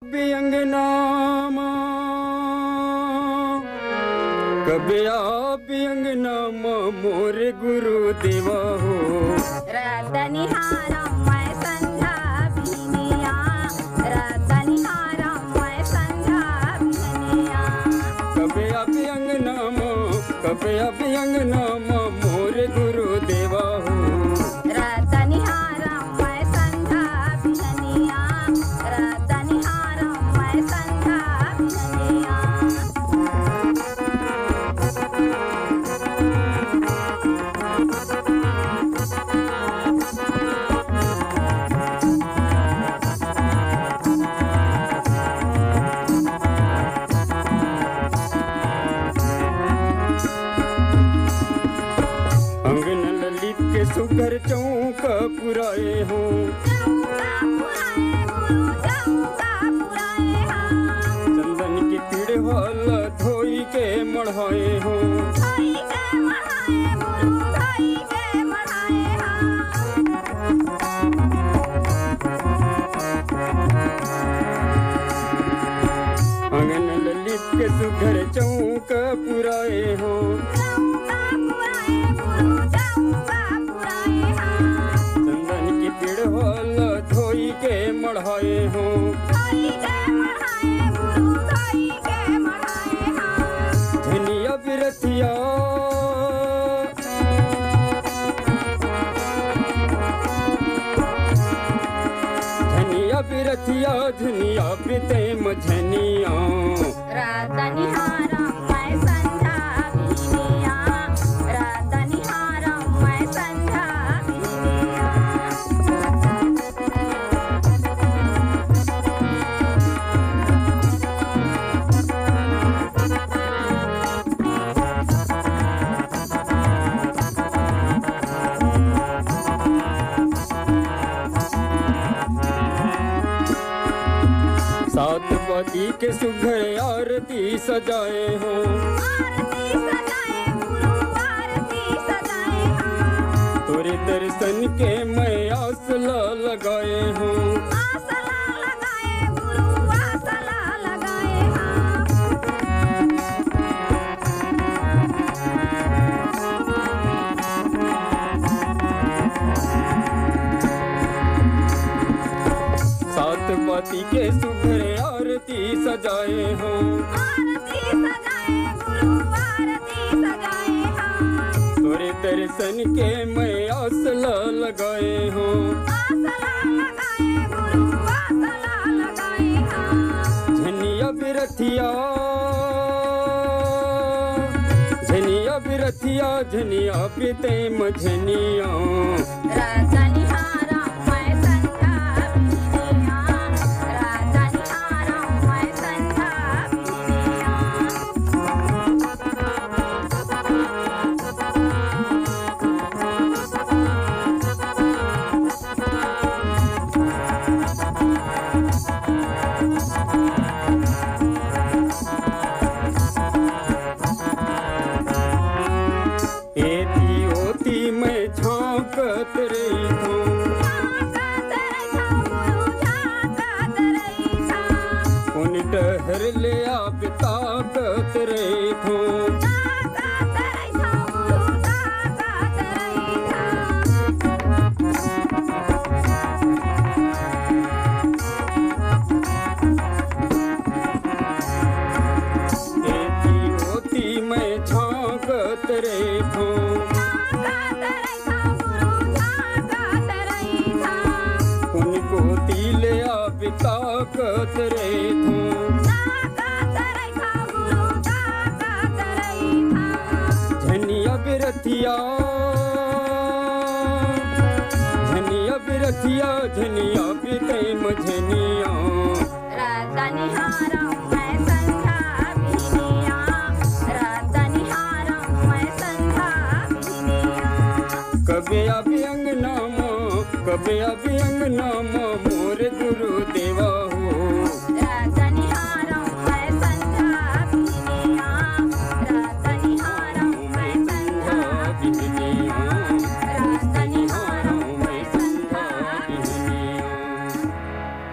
अंगनामा कबे आप अंगनामा मोर गुरु देवा हो रतनिहारम मैं संध्या बिनिया रतनिहारम मैं संध्या बिनिया कबे आप अंगनामा मोर गुरु देवा हो रतनिहारम मैं संध्या बिनिया रतनिहारम मैं संध्या बिनिया अंगन ललित के सुघर चौक पुराए हो चंदन की पिड़वाल धोई के मढ़ाए हो अंगन ललित के सुघर चौक पुराए हो चंदन की पिड़वाल धोई के मढ़ाए हो धनिया बिरथिया धनिया बिरथिया धनिया प्रीतम झनिया रतनिहारम मैं संध्या बिनिया रतनिहारम मैं संध्या बिनिया सात पति के सुघर आरती सजाए हो आरती सजाए गुरु आरती सजाए हाँ तोरे दर्शन के मैं आसला लगाए हो आसला लगाए गुरु आसला लगाए हाँ सात पति के सुघर आरती सजाए हो आरती सजाए गुरु आरती सजाए हाँ तोरे दर्शन के मैं आसला लगाए हो आसला लगाए गुरु आसला लगाए हाँ झनिया बिरथिया झनिया बिरथिया झनिया प्रीतम झनिया रतनिहारम मैं संध्या बिनिया रतनिहारम मैं संध्या बिनिया एती ओती मैं झांकत रही हूँ झांकत रही गुरु झांकत रही उन डहर ले आप ताकत रही हूँ ताकत रही गुरु ताकत रही एती ओती मैं झांकत रही हूँ ताकत रही गुरु ताकत रही उनको तिले आप ताकत रही हूँ ताकत रही गुरु ताकत रही झनिया बिरथिया झनिया बिरथिया झनिया प्रीतम झनिया रतनिहारम मैं संध्या बिनिया रतनिहारम मैं संध्या बिनिया कबे आप अंगनामा